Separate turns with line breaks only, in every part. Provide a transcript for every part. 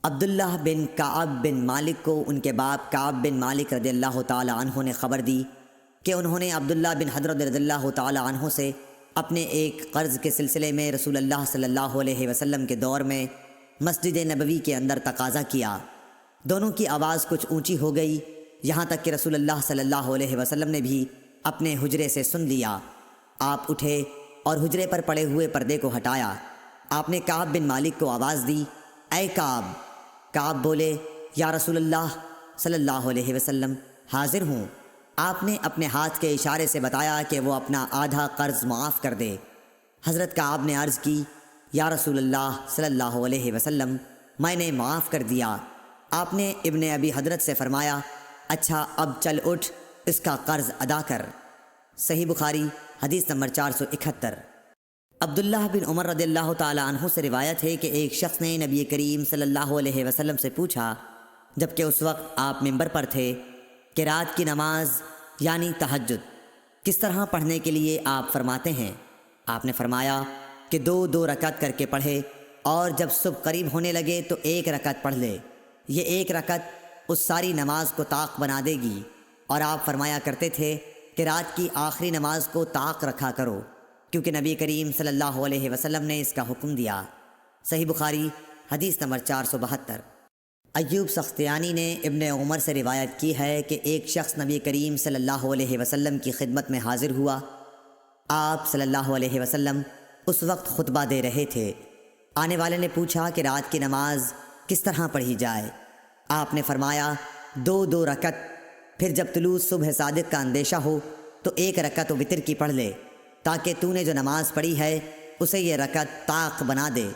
عبداللہ بن کعب بن مالک کو ان کے باپ کعب بن مالک رضی اللہ تعالی عنہ نے خبر دی کہ انہوں نے عبداللہ بن حضرت رضی اللہ تعالی عنہ سے اپنے ایک قرض کے سلسلے میں رسول اللہ صلی اللہ علیہ وسلم کے دور میں مسجد نبوی کے اندر تقاضا کیا۔ دونوں کی آواز کچھ اونچی ہو گئی، یہاں تک کہ رسول اللہ صلی اللہ علیہ وسلم نے بھی اپنے حجرے سے سن لیا۔ آپ اٹھے اور حجرے پر پڑے ہوئے پردے کو ہٹایا۔ آپ نے کعب بن مالک کو آواز دی، اے کعب۔ کعب بولے، یا رسول اللہ صلی اللہ علیہ وسلم، حاضر ہوں۔ آپ نے اپنے ہاتھ کے اشارے سے بتایا کہ وہ اپنا آدھا قرض معاف کر دے۔ حضرت کعب نے عرض کی، یا رسول اللہ صلی اللہ علیہ وسلم، میں نے معاف کر دیا۔ آپ نے ابن ابی حضرت سے فرمایا، اچھا اب چل اٹھ، اس کا قرض ادا کر۔ صحیح بخاری حدیث نمبر 471۔ عبداللہ بن عمر رضی اللہ تعالی عنہ سے روایت ہے کہ ایک شخص نے نبی کریم صلی اللہ علیہ وسلم سے پوچھا، جبکہ اس وقت آپ منبر پر تھے، کہ رات کی نماز یعنی تہجد کس طرح پڑھنے کے لیے آپ فرماتے ہیں؟ آپ نے فرمایا کہ 2 رکعت کر کے پڑھے، اور جب صبح قریب ہونے لگے تو 1 رکعت پڑھ لے۔ یہ 1 رکعت اس ساری نماز کو طاق بنا دے گی۔ اور آپ فرمایا کرتے تھے کہ رات کی آخری نماز کو طاق رکھا کرو، کیونکہ نبی کریم صلی اللہ علیہ وسلم نے اس کا حکم دیا۔ صحیح بخاری حدیث نمبر 472۔ ایوب سختیانی نے ابن عمر سے روایت کی ہے کہ ایک شخص نبی کریم صلی اللہ علیہ وسلم کی خدمت میں حاضر ہوا۔ آپ صلی اللہ علیہ وسلم اس وقت خطبہ دے رہے تھے۔ آنے والے نے پوچھا کہ رات کی نماز کس طرح پڑھی جائے؟ آپ نے فرمایا 2 رکعت، پھر جب طلوع صبح صادق کا اندیشہ ہو تو 1 رکعت وتر کی پڑھ لے، تاکہ تو نے جو نماز پڑھی ہے اسے یہ رکعت طاق بنا دے۔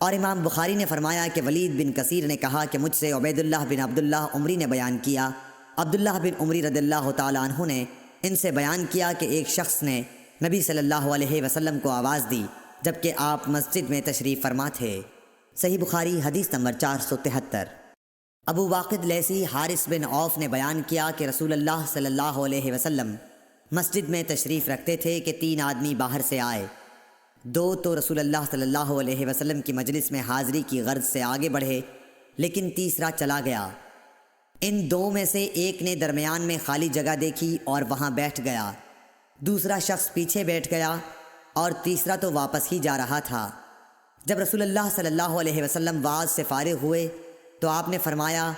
اور امام بخاری نے فرمایا کہ ولید بن کثیر نے کہا کہ مجھ سے عبید اللہ بن عبداللہ عمری نے بیان کیا۔ عبداللہ بن عمری رضی اللہ تعالی عنہ نے ان سے بیان کیا کہ ایک شخص نے نبی صلی اللہ علیہ وسلم کو آواز دی جبکہ آپ مسجد میں تشریف فرما تھے۔ صحیح بخاری حدیث نمبر 473۔ ابو واقد لیثی حارث بن عوف نے بیان کیا کہ رسول اللہ صلی اللہ علیہ وسلم مسجد میں تشریف رکھتے تھے کہ 3 آدمی باہر سے آئے۔ 2 تو رسول اللہ صلی اللہ علیہ وسلم کی مجلس میں حاضری کی غرض سے آگے بڑھے، لیکن تیسرا چلا گیا۔ ان 2 میں سے ایک نے درمیان میں خالی جگہ دیکھی اور وہاں بیٹھ گیا، دوسرا شخص پیچھے بیٹھ گیا، اور تیسرا تو واپس ہی جا رہا تھا۔ جب رسول اللہ صلی اللہ علیہ وسلم واعظ سے فارغ ہوئے تو آپ نے فرمایا،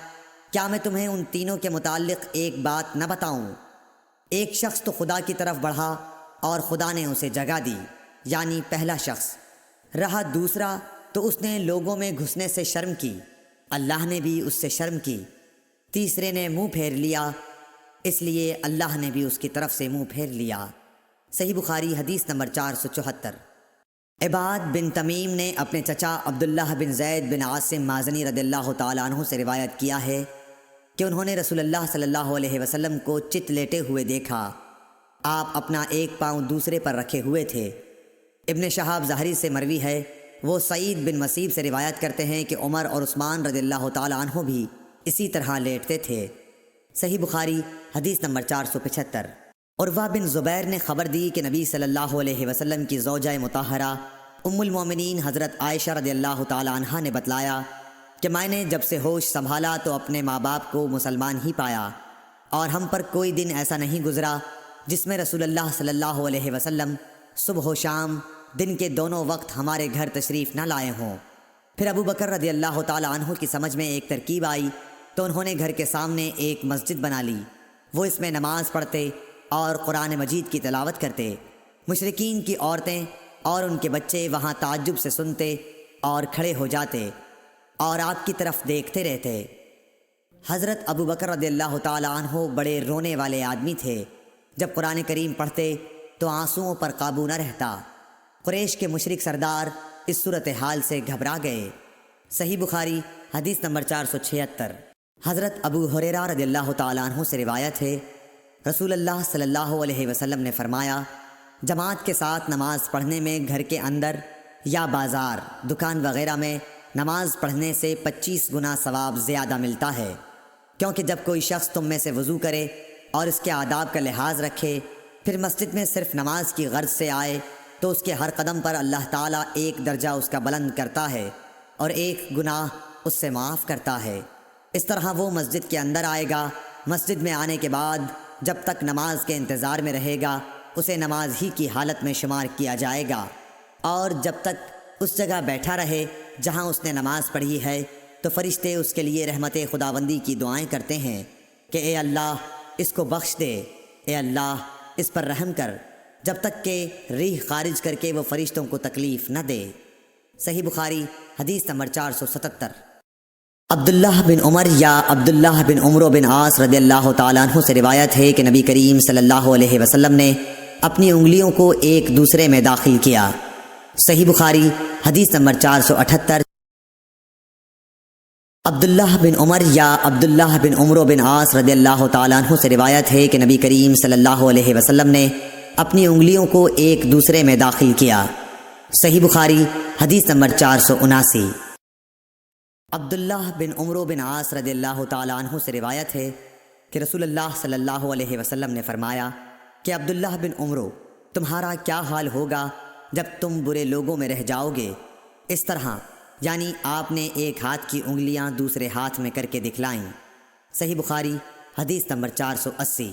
کیا میں تمہیں ان تینوں کے متعلق ایک بات نہ بتاؤں؟ ایک شخص تو خدا کی طرف بڑھا اور خدا نے اسے جگہ دی، یعنی پہلا شخص رہا، دوسرا تو اس نے لوگوں میں گھسنے سے شرم کی، اللہ نے بھی اس سے شرم کی، تیسرے نے منہ پھیر لیا، اس لیے اللہ نے بھی اس کی طرف سے منہ پھیر لیا۔ صحیح بخاری حدیث نمبر 474۔ عباد بن تمیم نے اپنے چچا عبداللہ بن زید بن عاصم مازنی رضی اللہ تعالیٰ عنہ سے روایت کیا ہے کہ انہوں نے رسول اللہ صلی اللہ علیہ وسلم کو چت لیٹے ہوئے دیکھا۔ آپ اپنا ایک پاؤں دوسرے پر رکھے ہوئے تھے۔ ابن شہاب ظاہری سے مروی ہے، وہ سعید بن مسیب سے روایت کرتے ہیں کہ عمر اور عثمان رضی اللہ تعالیٰ عنہ بھی اسی طرح لیٹتے تھے۔ صحیح بخاری حدیث نمبر 475۔ عروہ بن زبیر نے خبر دی کہ نبی صلی اللہ علیہ وسلم کی زوجہ مطہرہ ام المومنین حضرت عائشہ رضی اللہ تعالی عنہا نے بتلایا کہ میں نے جب سے ہوش سنبھالا تو اپنے ماں باپ کو مسلمان ہی پایا، اور ہم پر کوئی دن ایسا نہیں گزرا جس میں رسول اللہ صلی اللہ علیہ وسلم صبح و شام دن کے دونوں وقت ہمارے گھر تشریف نہ لائے ہوں۔ پھر ابو بکر رضی اللہ تعالی عنہ کی سمجھ میں ایک ترکیب آئی تو انہوں نے گھر کے سامنے ایک مسجد بنا لی، وہ اس میں نماز پڑھتے اور قرآن مجید کی تلاوت کرتے۔ مشرکین کی عورتیں اور ان کے بچے وہاں تعجب سے سنتے اور کھڑے ہو جاتے اور آپ کی طرف دیکھتے رہتے۔ حضرت ابو بکر رضی اللہ تعالی عنہ بڑے رونے والے آدمی تھے، جب قرآن کریم پڑھتے تو آنسوؤں پر قابو نہ رہتا۔ قریش کے مشرک سردار اس صورتحال سے گھبرا گئے۔ صحیح بخاری حدیث نمبر 476۔ حضرت ابو ہریرہ رضی اللہ تعالیٰ عنہ سے روایت ہے، رسول اللہ صلی اللہ علیہ وسلم نے فرمایا، جماعت کے ساتھ نماز پڑھنے میں گھر کے اندر یا بازار، دکان وغیرہ میں نماز پڑھنے سے 25 گنا ثواب زیادہ ملتا ہے، کیونکہ جب کوئی شخص تم میں سے وضو کرے اور اس کے آداب کا لحاظ رکھے پھر مسجد میں صرف نماز کی غرض سے آئے تو اس کے ہر قدم پر اللہ تعالیٰ ایک درجہ اس کا بلند کرتا ہے اور ایک گناہ اس سے معاف کرتا ہے۔ اس طرح وہ مسجد کے اندر آئے گا، مسجد میں آنے کے بعد جب تک نماز کے انتظار میں رہے گا اسے نماز ہی کی حالت میں شمار کیا جائے گا، اور جب تک اس جگہ بیٹھا رہے جہاں اس نے نماز پڑھی ہے تو فرشتے اس کے لیے رحمت خداوندی کی دعائیں کرتے ہیں کہ اے اللہ اس کو بخش دے، اے اللہ اس پر رحم کر، جب تک کہ ریح خارج کر کے وہ فرشتوں کو تکلیف نہ دے۔ صحیح بخاری حدیث نمبر 477۔ عبداللہ بن عمر یا عبداللہ بن عمرو بن عاص رضی اللہ تعالیٰ عنہ سے روایت ہے کہ نبی کریم صلی اللہ علیہ وسلم نے اپنی انگلیوں کو ایک دوسرے میں داخل کیا۔ صحیح بخاری حدیث نمبر 478۔ عبداللہ بن عمر یا عبداللہ بن عمرو بن عاص رضی اللہ تعالیٰ عنہ سے روایت ہے کہ نبی کریم صلی اللہ علیہ وسلم نے اپنی انگلیوں کو ایک دوسرے میں داخل کیا۔ صحیح بخاری حدیث نمبر 479۔ عبداللہ بن عمرو بن عاص رضی اللہ تعالیٰ عنہ سے روایت ہے کہ رسول اللہ صلی اللہ علیہ وسلم نے فرمایا کہ عبداللہ بن عمرو تمہارا کیا حال ہوگا جب تم برے لوگوں میں رہ جاؤ گے، اس طرح یعنی آپ نے ایک ہاتھ کی انگلیاں دوسرے ہاتھ میں کر کے دکھلائیں۔ صحیح بخاری حدیث نمبر 480۔